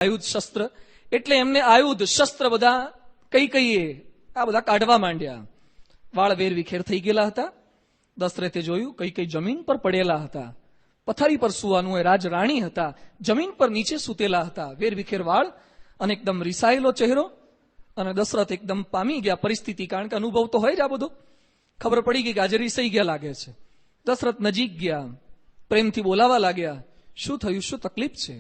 આયુધ શસ્ત્ર એટલે એમને આયુધ શસ્ત્ર બધા કઈ આ બધા કાઢવા માંડ્યા. વાળ વેરવિખેર થઈ ગયેલા હતા. દશરથે જોયું કઈ જમીન પર પડેલા હતા. પથારી પર સુવાનું એ રાજ રાણી હતા, જમીન પર નીચે સૂતેલા હતા, વેરવિખેર વાળ અને એકદમ રિસાયેલો ચહેરો. અને દશરથ એકદમ પામી ગયા પરિસ્થિતિ, કારણ કે અનુભવ તો હોય જ આ બધો. ખબર પડી ગઈ કે આજે રિસાઈ ગયા લાગે છે. દશરથ નજીક ગયા, પ્રેમથી બોલાવા લાગ્યા. શું થયું, શું તકલીફ છે?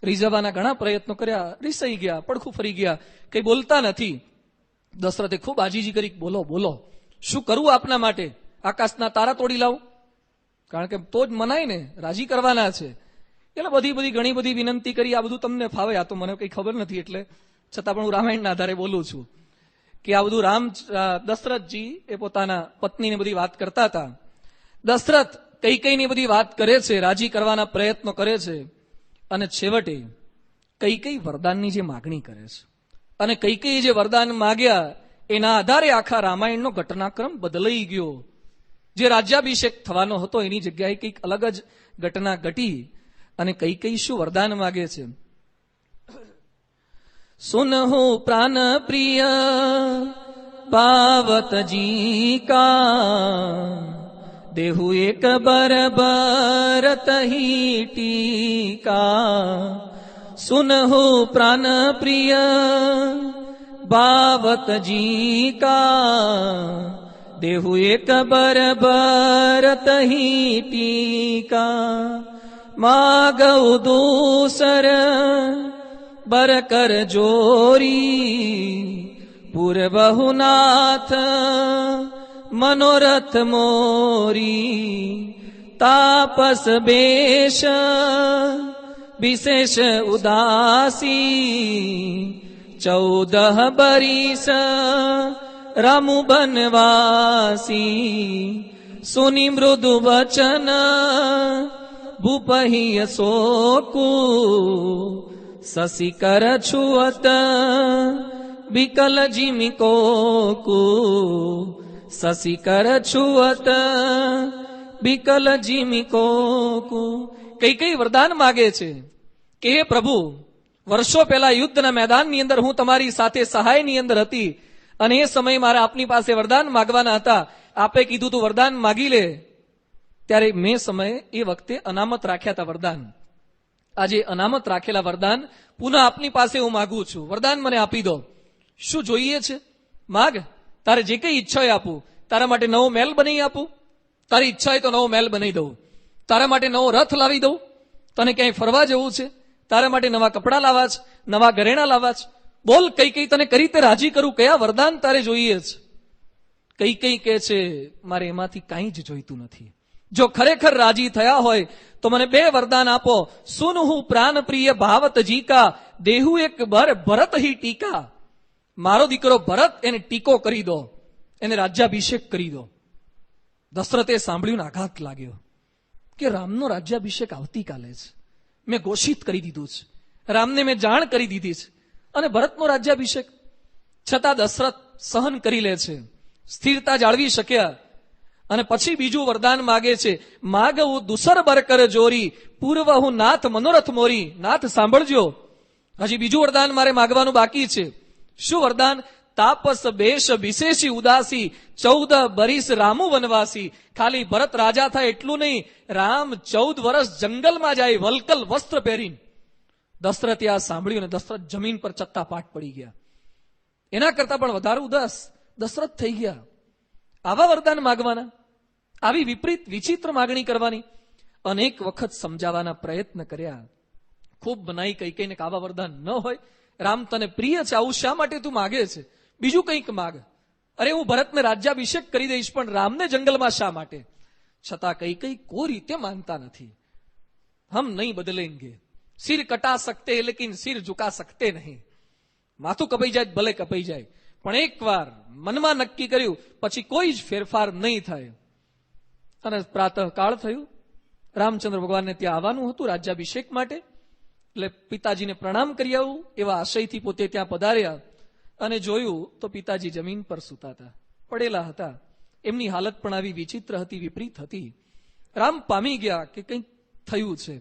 રીઝવવાના ઘણા પ્રયત્નો કર્યા, રિસાઈ ગયા, પડખું ફરી ગયા, કઈ બોલતા નથી. દશરથે ખૂબ આજીજી કરી, બોલો બોલો, શું કરવું આપના માટે? આકાશના તારા તોડી લાવું, કારણ કે તો જ મનાય ને, રાજી કરવાના છે. એટલે બધી ઘણી બધી વિનંતી કરી. આ બધું તમને ફાવે, આ તો મને કઈ ખબર નથી, એટલે છતાં પણ હું રામાયણના આધારે બોલું છું કે આ બધું દશરથજી એ પોતાના પત્નીને બધી વાત કરતા હતા. દશરથ કઈની બધી વાત કરે છે, રાજી કરવાના પ્રયત્નો કરે છે, અને છેવટે કઈ વરદાનની જે માગણી કરે છે, અને કઈ જે વરદાન માગ્યા એના આધારે આખા રામાયણનો ઘટનાક્રમ બદલાઈ ગયો. જે રાજ્યાભિષેક થવાનો હતો એની જગ્યાએ કંઈક અલગ જ ઘટના ઘટી. અને કઈ શું વરદાન માગે છે? સુનહુ પ્રાણ પ્રિય પાવતજી કા, દેહુ એક બરબરત હી ટીકા. સુનહુ પ્રાણ પ્રિય ભાવતજી કા, દેહુ એક બરબરત હી ટીકા. માગઉ દૂસર બર કર જોરી, પૂર્વહુ નાથ મનોરથ મોરી. તાપસ બેશ વિશેષ ઉદાસી, 14 બરીસ રામુ બનવાસી. સુની મૃદુ વચન ભૂપહિય શોકુ, શશિકર છુઅત વિકલ જીમિ કોકુ. શશિકર છુઅત વિકલ જીમિ કોકુ. કઈ વરદાન માગે છે કે હે પ્રભુ, વર્ષો પહેલા યુદ્ધના મેદાનની અંદર હું તમારી સાથે સહાયની અંદર હતી, અને એ સમયે મારે આપની પાસે વરદાન માગવાના હતા. આપે કીધું તું વરદાન માગી લે, ત્યારે મેં સમયે એ વખતે અનામત રાખ્યા હતા વરદાન. આજે અનામત રાખેલા વરદાન પુનઃ આપની પાસે હું માગું છું. વરદાન મને આપી દો. શું જોઈએ છે? માગ. તારે જે કઈ ઈચ્છા હોય આપું. તારા માટે નવો મહેલ બનાવી આપું. તારી ઈચ્છા હોય તો નવો મહેલ બનાવી દઉં. તારા માટે નવો રથ લાવી દઉં. તને ક્યાંય ફરવા જવું છે, તારા માટે નવા કપડાં લાવવા છે, નવા ઘરેણા લાવવા છે. બોલ, કઈ તને કરી તે રાજી કરું. કયા વરદાન તારે જોઈએ છે? કઈ કે છે મારે એમાંથી કાંઈ જ જોઈતું નથી. જો ખરેખર રાજી થયા હોય તો મને 2 વરદાન આપો. સુનહુ પ્રાણ પ્રિય ભાવતજી કા, દેહુ એક બર ભરત હી ટીકા. મારો દીકરો ભરત, એને ટીકો કરી દો, એને રાજ્યાભિષેક કરી દો. દશરથે સાંભળ્યું ને આઘાત લાગ્યો કે રામનો રાજ્યાભિષેક આવતીકાલે છે. મેં ઘોષિત કરી દીધું છે, રામને મેં જાણ કરી દીધી છે, અને ભરતનો રાજ્યાભિષેક. છતાં દશરથ સહન કરી લે છે, સ્થિરતા જાળવી શક્યા. અને પછી બીજું વરદાન માગે છે. માગવું દુસર બરકર જોરી, પૂર્વહુ નાથ મનોરથ મોરી. નાથ સાંભળજો, હજી બીજું વરદાન મારે માગવાનું બાકી છે. શું વરદાન? તાપસ બેશ વિશેષી ઉદાસી, 14 બરીસ રામુ વનવાસી. ખાલી ભરત રાજા થાય એટલું નહીં, રામ 14 વર્ષ જંગલમાં જાય વલકલ વસ્ત્ર પહેરીને. દશરથે આ સાંભળ્યું અને દશરથ જમીન પર ચત્તા પાટ પડી ગયા. એના કરતા પણ વધારે ઉદાસ દશરથ થઈ ગયા. આવા વરદાન માગવાના, આવી વિપરીત વિચિત્ર માગણી કરવાની. અનેક વખત સમજાવવાના પ્રયત્ન કર્યા, ખૂબ મનાઈ કઈને આવા વરદાન ન હોય. રામ તને પ્રિય છે, આવું શા માટે તું માગે છે? બીજું કંઈક માગ. અરે હું ભરતને રાજ્યાભિષેક કરી દઈશ, પણ રામને જંગલમાં શા માટે? છતાં કઈ કોઈ રીતે માનતા નથી. હમ નહીં બદલેંગે, સિર કટા સકતે લેકિન સિર ઝુકા સકતે નહીં. માથું કપાઈ જાય ભલે કપાઈ જાય, પણ એકવાર મનમાં નક્કી કર્યું પછી કોઈ જ ફેરફાર નહીં થાય. અને પ્રાતઃકાળ થયું. રામચંદ્ર ભગવાનને ત્યાં આવવાનું હતું રાજ્યાભિષેક માટે. એટલે પિતાજીને પ્રણામ કરી આવું એવા આશયથી પોતે ત્યાં પધાર્યા. અને જોયું તો પિતાજી જમીન પર સૂતા હતા, પડેલા હતા. એમની હાલત પણ આવી વિચિત્ર હતી, વિપરીત હતી. રામ પામી ગયા કે કંઈક થયું છે.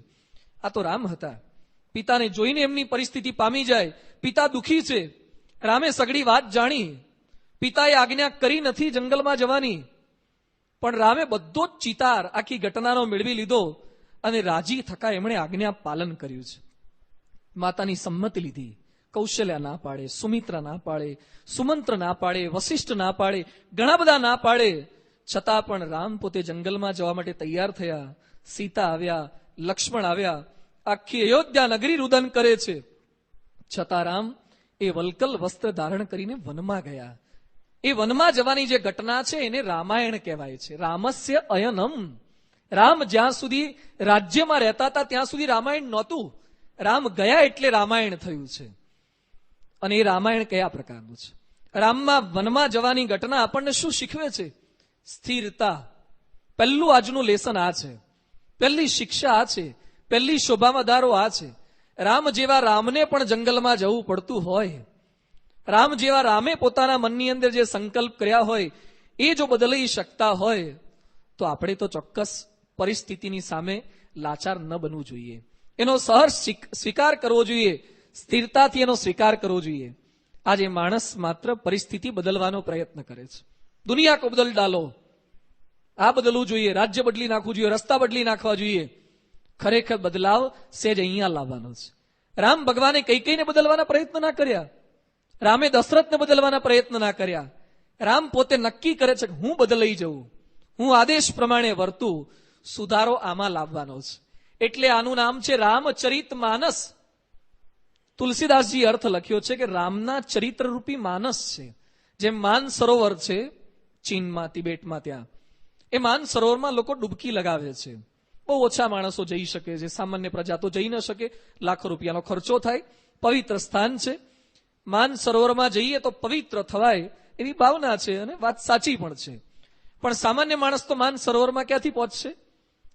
આ તો રામ હતા, પિતાને જોઈને એમની પરિસ્થિતિ પામી જાય. પિતા દુઃખી છે. રામે સગડી વાત જાણી. પિતાએ આજ્ઞા કરી નથી જંગલમાં જવાની, પણ રામે બધો જ ચિતાર આખી ઘટનાનો મેળવી લીધો અને રાજી થકા એમણે આજ્ઞા પાલન કર્યું છે. માતાની સંમતિ લીધી. કૌશલ્યા ના પાડે, સુમિત્રા ના પાડે, સુમંત્ર ના પાડે, વશિષ્ઠ ના પાડે, ઘણા બધા ના પાડે, છતાં પણ રામ પોતે જંગલમાં જવા માટે તૈયાર થયા. સીતા આવ્યા, લક્ષ્મણ આવ્યા, આખી અયોધ્યા નગરી રુદન કરે છે. છતાં રામ એ વલ્કલ વસ્ત્ર ધારણ કરીને વનમાં ગયા. એ વનમાં જવાની જે ઘટના છે એને રામાયણ કહેવાય છે. રામસ્ય અયનમ. રામ જ્યાં સુધી રાજ્યમાં રહેતા હતા ત્યાં સુધી રામાયણ નહોતું. રામ ગયા એટલે રામાયણ થયું છે. અને એ રામાયણ કયા પ્રકારનું છે? રામમાં વનમાં જવાની ઘટના આપણને શું શીખવે છે? સ્થિરતા. પહેલું આજનું લેસન આ છે. પહેલી શિક્ષા આ છે. પહેલી શોભામાં ધારો આ છે. રામ જેવા રામને પણ જંગલમાં જવું પડતું હોય, રામ જેવા રામે પોતાના મનની અંદર જે સંકલ્પ કર્યા હોય એ જો બદલાઈ શકતા હોય તો આપણે તો ચોક્કસ પરિસ્થિતિની સામે લાચાર ન બનવું જોઈએ. એનો સહર્ષ સ્વીકાર કરવો જોઈએ. સ્થિરતાથી એનો સ્વીકાર કરવો જોઈએ. આજે માણસ માત્ર પરિસ્થિતિ બદલવાનો પ્રયત્ન કરે છે. દુનિયા કો બદલ ડાલો, આ બદલવું જોઈએ, રાજ્ય બદલી નાખવું જોઈએ, રસ્તા બદલી નાખવા જોઈએ. ખરેખર બદલાવ સેજ અહીંયા લાવવાનો છે. રામ ભગવાને કૈકેયીને બદલવાના પ્રયત્ન ના કર્યા. રામે દશરથને બદલવાના પ્રયત્ન ના કર્યા. રામ પોતે નક્કી કરે છે કે હું બદલાઈ જઉં, હું આદેશ પ્રમાણે વર્તું. સુધારો આમાં લાવવાનો છે. એટલે આનું નામ છે રામચરિત માનસ. તુલસીદાસજી અર્થ લખ્યો છે કે રામના ચરિત્ર રૂપી માનસ છે. જેમ માન સરોવર છે ચીનમાં, તિબેટમાં, ત્યાં એ માન સરોવરમાં લોકો ડૂબકી લગાવે છે. બહુ ઓછા માણસો જઈ શકે છે, સામાન્ય પ્રજા તો જઈ ન શકે, લાખો રૂપિયાનો ખર્ચો થાય. પવિત્ર સ્થાન છે. માન સરોવરમાં જઈએ તો પવિત્ર થવાય એવી ભાવના છે અને વાત સાચી પણ છે. પણ સામાન્ય માણસ તો માન સરોવરમાં ક્યાંથી પહોંચશે?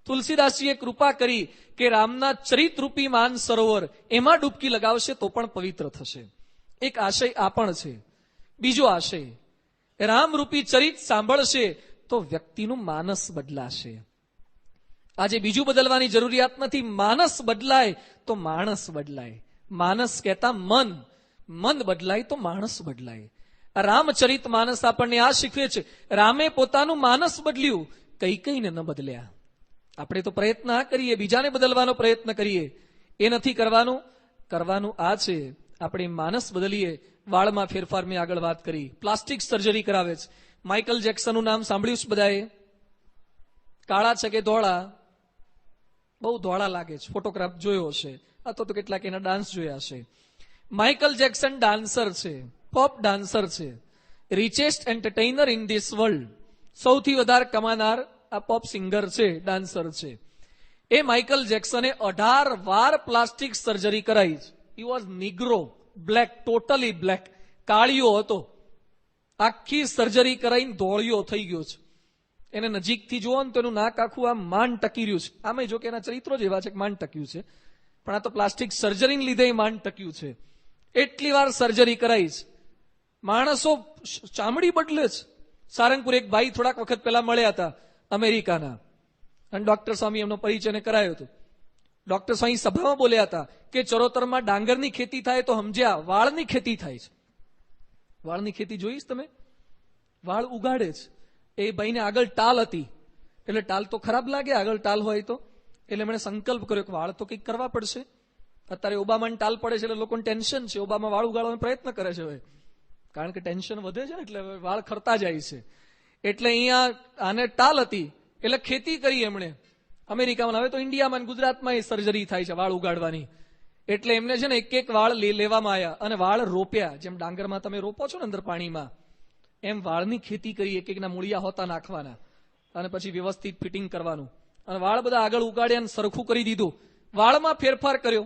તુલસીદાસજીએ કૃપા કરી કે રામના ચરિતરૂપી માન સરોવર એમાં ડૂબકી લગાવશે તો પણ પવિત્ર થશે. એક આશય આ પણ છે. બીજો આશય, રામરૂપી ચરિત સાંભળશે તો વ્યક્તિનું માનસ બદલાશે. આજે બીજું બદલવાની જરૂરિયાત નથી. માનસ બદલાય તો માણસ બદલાય. માનસ કહેતા મન, મન બદલાય તો માણસ બદલાય. આ રામચરિત માનસ આપણને આ શીખવે છે. રામે પોતાનું માનસ બદલ્યું, કૈકેયીને ન બદલ્યા. આપણે તો પ્રયત્ન આ કરીએ, બીજાને બદલવાનો પ્રયત્ન કરીએ. એ નથી કરવાનું. કરવાનું આ છે, આપણે માનસ બદલીએ. વાળમાં ફેરફાર મેં આગળ વાત કરી. પ્લાસ્ટિક સર્જરી કરાવે છે. માઇકલ જેક્સનનું નામ સાંભળ્યું છે બધાએ? કાળા છે કે ધોળા? બહુ ધોળા લાગે છે. ફોટોગ્રાફ જોયો હશે અથવા તો કેટલાક એના ડાન્સ જોયા હશે. માઇકલ જેક્સન ડાન્સર છે, પોપ ડાન્સર છે, રિચેસ્ટ એન્ટરટેઇનર ઇન ધીસ વર્લ્ડ. સૌથી વધારે કમાનાર આ પોપ સિંગર છે, ડાન્સર છે. એ માઇકલ જેક્સને 18 વાર પ્લાસ્ટિક સર્જરી કરાઈ છે. He was negro, black, totally black, કાળિયો હતો. આખી સર્જરી કરાઈને ધોળિયો થઈ ગયો છે. એને નજીકથી જુઓ ને તો એનું નાક આખું આમ માંડ ટકી રહ્યું છે. આમે જો કે એના ચરિત્રો જ એવા છે કે માંડ ટક્યું છે, પણ આ તો પ્લાસ્ટિક સર્જરીને લીધે માંડ ટક્યું છે. એટલી વાર સર્જરી કરાઈ છે. માણસો ચામડી બદલે છે. સારંગપુર એક ભાઈ થોડાક વખત પહેલા મળ્યા હતા અમેરિકાના, અને ડોક્ટર સ્વામી એમનો પરિચય કરાયો હતો. ડોક્ટર સ્વામી સભામાં બોલ્યા હતા કે ચરોતરમાં ડાંગરની ખેતી થાય તો સમજ્યા વાળની ખેતી થાય છે. વાળની ખેતી જોઈશ તમે? વાળ ઉગાડે છે. એ ભાઈને આગળ ટાલ હતી, એટલે ટાલ તો ખરાબ લાગે આગળ ટાલ હોય તો, એટલે એમણે સંકલ્પ કર્યો કે વાળ તો કંઈક કરવા પડશે. અત્યારે ઓબામાને ટાલ પડે છે એટલે લોકોને ટેન્શન છે. ઓબામા વાળ ઉગાડવાનો પ્રયત્ન કરે છે હવે, કારણ કે ટેન્શન વધે છે એટલે વાળ ખરતા જાય છે. એટલે અહીંયા આને ટાલ હતી એટલે ખેતી કરી એમણે અમેરિકામાં. હવે તો ઇન્ડિયામાં, ગુજરાતમાં એ સર્જરી થાય છે વાળ ઉગાડવાની. એટલે એમને છે ને એક એક વાળ લેવામાં આવ્યા અને વાળ રોપ્યા. જેમ ડાંગરમાં તમે રોપો છો ને અંદર પાણીમાં, એમ વાળની ખેતી કરી. એક એકના મૂળિયા હોતા નાખવાના અને પછી વ્યવસ્થિત ફિટિંગ કરવાનું. અને વાળ બધા આગળ ઉગાડ્યા અને સરખું કરી દીધું. વાળમાં ફેરફાર કર્યો,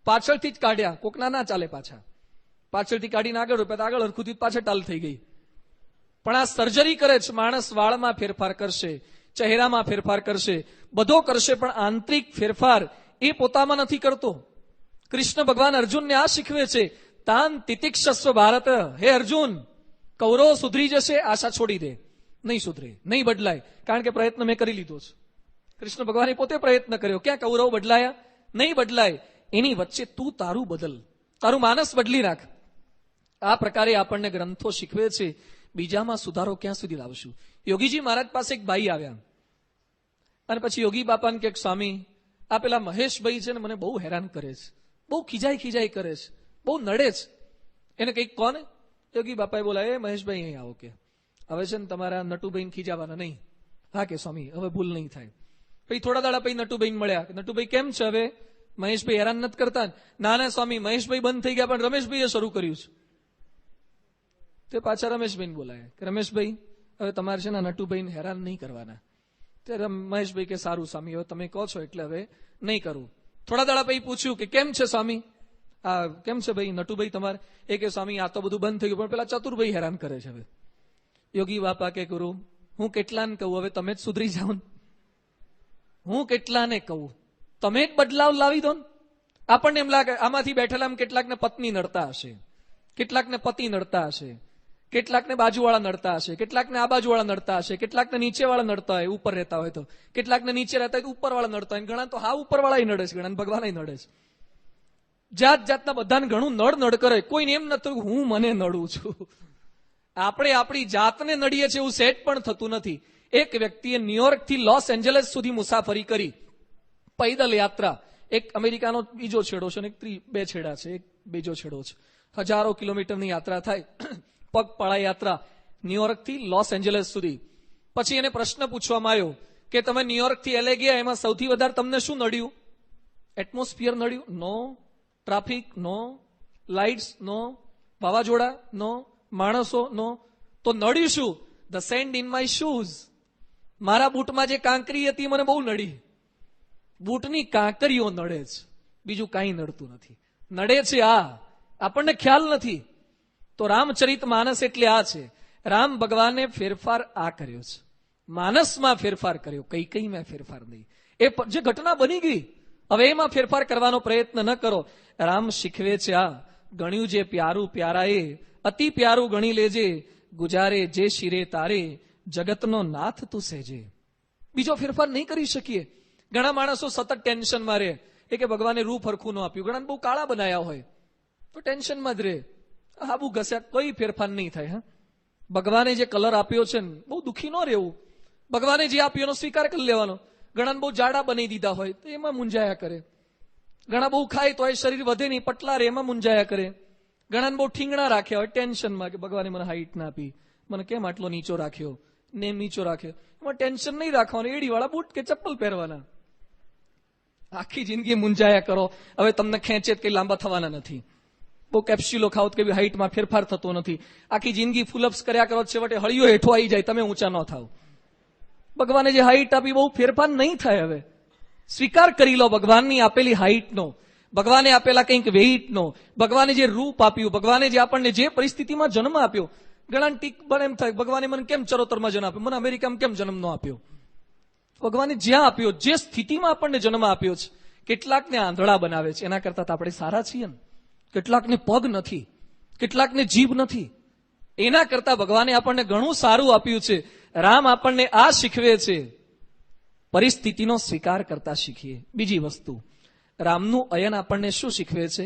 પાછળથી જ કાઢ્યા. કોકના ના ચાલે પાછા, પાછળથી કાઢીને આગળ રોપ્યા તો આગળ હરખુથી પાછળ ટાલ થઈ ગઈ. પણ આ સર્જરી કરે છે માણસ. વાળમાં ફેરફાર કરશે, ચહેરામાં ફેરફાર કરશે, બધો કરશે, પણ આંતરિક ફેરફાર એ પોતામાં નથી કરતો. કૃષ્ણ ભગવાન અર્જુનને આ શીખવે છે, તાન તિતિક્ષસ્વ ભારત. હે અર્જુન, કૌરવ સુધરી જશે, આશા છોડી દે. નહીં સુધરે, નહીં બદલાય, કારણ કે પ્રયત્ન મેં કરી લીધો છે. કૃષ્ણ ભગવાને પોતે પ્રયત્ન કર્યો. ક્યાં કૌરવ બદલાયા? નહીં બદલાય. એની વચ્ચે તું તારું બદલ, તારું માનસ બદલી નાખ. આ પ્રકારે આપણને ગ્રંથો શીખવે છે. બીજામાં સુધારો ક્યાં સુધી લાવશું? યોગીજી મહારાજ પાસે એક ભાઈ આવ્યા અને પછી યોગી બાપાને કે સ્વામી, આ પેલા મહેશભાઈ છે ને મને બહુ હેરાન કરે છે, બહુ ખીજાઈ કરે છે, બહુ નડે છે. એને કંઈક કોને? યોગી બાપાએ બોલાય, એ મહેશભાઈ અહીં આવો, કે હવે છે ને તમારા નટુભાઈને ખીજાવાના નહીં. હા કે સ્વામી, હવે ભૂલ નહીં થાય. પછી થોડા દાડા પછી નટુભાઈને મળ્યા. નટુભાઈ કેમ છે હવે? મહેશભાઈ હેરાન નથી કરતા? ના સ્વામી, મહેશભાઈ બંધ થઈ ગયા પણ રમેશભાઈએ શરૂ કર્યું છે. તે પાછા રમેશભાઈને બોલાયા કે રમેશભાઈ, હવે તમારે છે ને નટુભાઈને હેરાન નહીં કરવાના. ત્યારે મહેશભાઈ કે સારું સ્વામી, હવે તમે કહો છો એટલે હવે નહીં કરું. થોડા દાડા પછી પૂછ્યું કે કેમ છે સ્વામી, આ કેમ છે ભાઈ નટુભાઈ તમારે? એ કે સ્વામી, આ તો બધું બંધ થઈ ગયું પણ પેલા ચતુરભાઈ હેરાન કરે છે. હવે યોગી બાપા કે ગુરુ, હું કેટલાને કહું, હવે તમે જ સુધરી જાઓ ને. હું કેટલાને કહું, તમે જ બદલાવ લાવી દો ને. આપણને એમ લાગે આમાંથી બેઠેલા કેટલાકને પત્ની નડતા હશે, કેટલાકને પતિ નડતા હશે, કેટલાકને બાજુવાળા નડતા હશે, કેટલાકને આ બાજુવાળા નડતા હશે, કેટલાકને નીચેવાળા નડતા હોય, ઉપર રહેતા હોય તો, કેટલાકને નીચે રહેતા હોય તો ઉપરવાળા નડતા હોય, ઘણા તો હા ઉપરવાળા નડે છે, ઘણા ભગવાન નડે છે. જાત જાતના બધાને ઘણું નડ કરે. કોઈને એમ નથી હું મને નડું છું. આપણે આપણી જાતને નડીએ છીએ એવું સેટ પણ થતું નથી. એક વ્યક્તિએ ન્યુયોર્ક થી લોસ એન્જલસ સુધી મુસાફરી કરી, પૈદલ યાત્રા. એક અમેરિકાનો બીજો છેડો છે ને બે છેડા છે, એક બીજો છેડો છે. 1000 કિલોમીટરની યાત્રા થાય, પગપાળા યાત્રા ન્યુયોર્ક થી લોસ એન્જલસ સુધી. પછી એને પ્રશ્ન પૂછવામાં આવ્યો કે તમે ન્યુયોર્ક થી એલે ગયા, એમાં સૌથી વધારે તમને શું નડ્યું? એટમોસ્ફિયર નડ્યું? નો. ટ્રાફિક? નો. લાઇટ્સ? નો. વાવાઝોડા? નો. માણસો? નો. તો નડ્યું શું? The sand in my shoes. મારા બૂટમાં જે કાંકરી હતી મને બહુ નડી. બૂટની કાંકરીઓ નડે છે, બીજું કાંઈ નડતું નથી. નડે છે આ, આપણને ખ્યાલ નથી. તો રામચરિત માનસ એટલે આ છે. રામ ભગવાને ફેરફાર આ કર્યો છે, માનસમાં ફેરફાર કર્યો, કઈકઈમાં ફેરફાર નહીં. એ જે ઘટના બની ગઈ, હવે એમાં ફેરફાર કરવાનો પ્રયત્ન ન કરો. રામ શીખવે છે આ, ગણ્યું જે પ્યારું પ્યારાએ, અતિ પ્યારું ગણી લેજે, ગુજારે જે શિરે તારે, જગતનો નાથ તું સેજે. બીજો ફેરફાર નહીં કરી શકીએ. ઘણા માણસો સતત ટેન્શનમાં રહે, એ કે ભગવાને રૂપ હરખું ન આપ્યું, ઘણા બહુ કાળા બનાયા હોય તો ટેન્શનમાં જ રહે. આબુ ઘસ્યા, કોઈ ફેરફાર નહીં થાય. હા, ભગવાને જે કલર આપ્યો છે ને, બહુ દુઃખી ન રહેવું. ભગવાને જે આપ્યો એનો સ્વીકાર કરી લેવાનો. ઘણા બહુ જાડા બનાવી દીધા હોય તો એમાં મૂંઝાયા કરે. ઘણા બહુ ખાય તો એ શરીર વધે નહીં, પટલા રે, એમાં મૂંઝાયા કરે. ઘણા બહુ ઠીંગણા રાખ્યા હોય ટેન્શનમાં કે ભગવાને મને હાઈટ ના આપી, મને કેમ આટલો નીચો રાખ્યો, ને નીચો રાખ્યો. એમાં ટેન્શન નહીં રાખવાનું, એડીવાળા બૂટ કે ચપ્પલ પહેરવાના. આખી જિંદગી મૂંઝાયા કરો, હવે તમને ખેંચે કઈ લાંબા થવાના નથી. બહુ કેપ્સ્યુલો ખાવ કે હાઈટમાં ફેરફાર થતો નથી. આખી જિંદગી ફુલઅપ્સ કર્યા કરો, છેવટે હળિયો હેઠો આવી જાય, તમે ઊંચા ન થાવ. ભગવાને જે હાઈટ આપી બહુ ફેરફાર નહીં થાય. હવે સ્વીકાર કરી લો ભગવાનની આપેલી હાઈટનો, ભગવાને આપેલા કંઈક વેઇટનો, ભગવાને જે રૂપ આપ્યું, ભગવાને જે આપણને જે પરિસ્થિતિમાં જન્મ આપ્યો. ઘણા ટીક બને એમ થાય, ભગવાને મને કેમ ચરોતરમાં જન્મ આપ્યો, મને અમેરિકામાં કેમ જન્મ ન આપ્યો? ભગવાને જ્યાં આપ્યો, જે સ્થિતિમાં આપણને જન્મ આપ્યો છે. કેટલાકને આંધળા બનાવે છે, એના કરતા આપણે સારા છીએ ને. કેટલાકને પગ નથી, કેટલાકને જીભ નથી, એના કરતા ભગવાને આપણને ઘણું સારું આપ્યું છે. રામ આપણને આ શીખવે છે, પરિસ્થિતિનો સ્વીકાર કરતા શીખીએ. બીજી વસ્તુ, રામનું અયન આપણને શું શીખવે છે?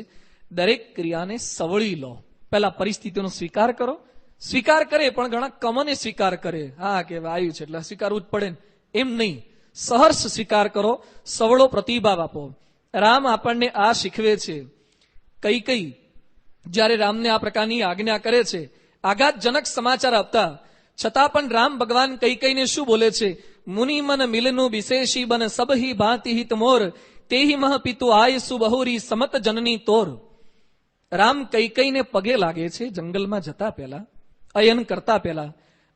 દરેક ક્રિયાને સવળી લો. પહેલા પરિસ્થિતિનો સ્વીકાર કરો. સ્વીકાર કરે પણ ઘણા કમને સ્વીકાર કરે, હા કે આવ્યું છે એટલે સ્વીકારવું જ પડે ને, એમ નહીં. સહર્ષ સ્વીકાર કરો, સવળો પ્રતિભાવ આપો. રામ આપણને આ શીખવે છે. કઈ જ્યારે રામને આ પ્રકારની આજ્ઞા કરે છે, આઘાતજનક સમાચાર આપતા છતાં પણ રામ ભગવાન કઈને શું બોલે છે? મુનિ મન મિલનું વિશેષી બન સબહી ભાંતિ હિત મોર, તેહી મહ પિતુ આયસુ બહુરી સમત જનની તોર. રામ કઈને પગે લાગે છે જંગલમાં જતા પહેલા, અયન કરતા પહેલા.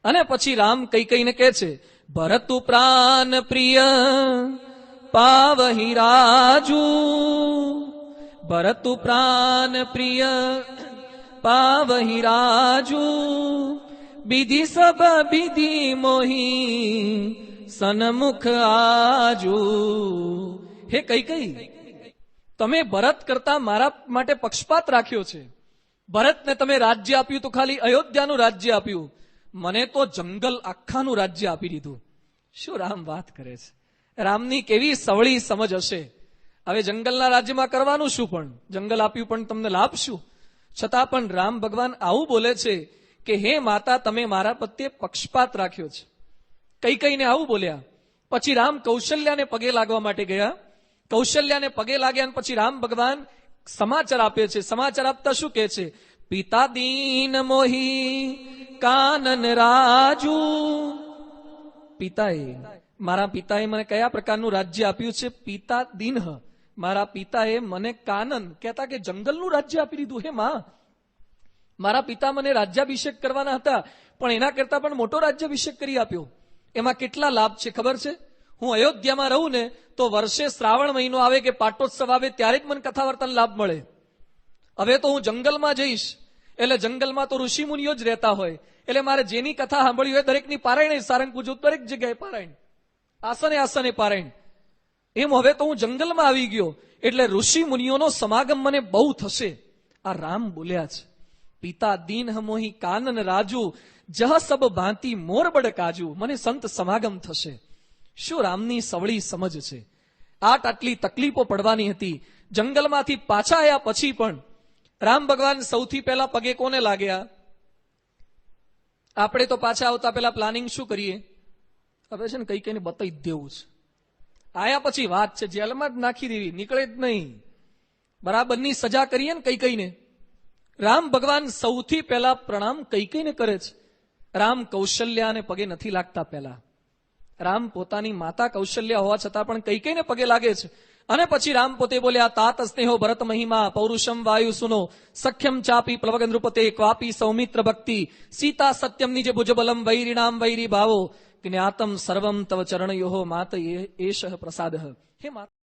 અને પછી રામ કઈને કહે છે, ભરતુ પ્રાણ પ્રિય પાવહી રાજુ, ભરતુ પ્રાણ પ્રિય પાવહી રાજુ, વિધિ સબ વિધિ મોહી સન્મુખ આજુ. હે કઈ તમે ભરત કરતા મારા માટે પક્ષપાત રાખ્યો છે. ભરતને તમે રાજ્ય આપ્યું તો ખાલી અયોધ્યાનું રાજ્ય આપ્યું, મને તો જંગલ આખાનું રાજ્ય આપી દીધું. શું રામ વાત કરે છે! રામની કેવી સવળી સમજ હશે. હવે જંગલના રાજ્યમાં કરવાનું શું? પણ જંગલ આપ્યું પણ તમને લાભ શું? છતાં પણ રામ ભગવાન આવું બોલે છે કે હે માતા, તમે મારા પ્રત્યે પક્ષપાત રાખ્યો છે. કઈ કઈને આવું બોલ્યા. પછી રામ કૌશલ્યાને પગે લાગવા માટે ગયા. કૌશલ્યાને પગે લાગ્યા અને પછી રામ ભગવાન સમાચાર આપે છે. સમાચાર આપતા શું કહે છે? પિતા દીન મોહી કાનન રાજુ. મારા પિતાએ મને કયા પ્રકારનું રાજ્ય આપ્યું છે? પિતા દીન. મારા પિતાએ મને કાનન કહેતા કે જંગલનું રાજ્ય આપી દીધું. હે માં, મારા પિતા મને રાજ્યાભિષેક કરવાના હતા, પણ એના કરતા પણ મોટો રાજ્યાભિષેક કરી આપ્યો. એમાં કેટલા લાભ છે ખબર છે? હું અયોધ્યામાં રહું ને તો વર્ષે શ્રાવણ મહિનો આવે કે પાટોત્સવ આવે ત્યારે જ મને કથા વાર્તાનો લાભ મળે. હવે તો હું જંગલમાં જઈશ એટલે જંગલમાં તો ઋષિ મુનિઓ જ રહેતા હોય, એટલે મારે જેની કથા સાંભળી હોય દરેકની પારાયણ, સારંગપુર દરેક જગ્યાએ પારાયણ, આસને આસને પારાયણ. એમ હવે તો હું જંગલમાં આવી ગયો એટલે ઋષિ મુનિઓનો સમાગમ મને બહુ થશે. આ રામ બોલ્યા છે. પિતા દીન હમોહી કાનન રાજુ, જહ સબ ભાંતિ મોરબડ કાજુ. મને સંત સમાગમ થશે. શું રામની સવળી સમજ છે. આટલી તકલીફો પડવાની હતી. જંગલમાંથી પાછા આવ્યા પછી પણ રામ ભગવાન સૌથી પહેલા પગે કોને લાગ્યા? આપણે તો પાછા આવતા પહેલા પ્લાનિંગ શું કરીએ? હવે છે ને કઈ કઈને બતાવી જ દેવું છે. આયા પછી વાત છે જેલમાં જ નાખી દેવી, નીકળે જ નહીં. બરાબરની સજા કરીએ ને કઈ કઈને. રામ ભગવાન સૌથી પહેલા પ્રણામ કઈ કઈને કરે છે. રામ કૌશલ્યાને પગે નથી લાગતા. પહેલા રામ પોતાની માતા કૌશલ્યા હોવા છતાં પણ કઈ કઈને પગે લાગે છે. અને પછી રામ પોતે બોલ્યા, તાત સ્નેહો ભરત મહિમા પૌરુષમ વાયુ સુનો સખ્યમ ચાપી પ્લવગ નૃપતે ક્વાપી સૌમિત્ર ભક્તિ સીતા સત્યમ નિજ ભુજબલમ વૈરીણામ વૈરી ભાવો જ્ઞાતમ સર્વમ તવ ચરણયો માત એષ પ્રસાદ. હે માતા.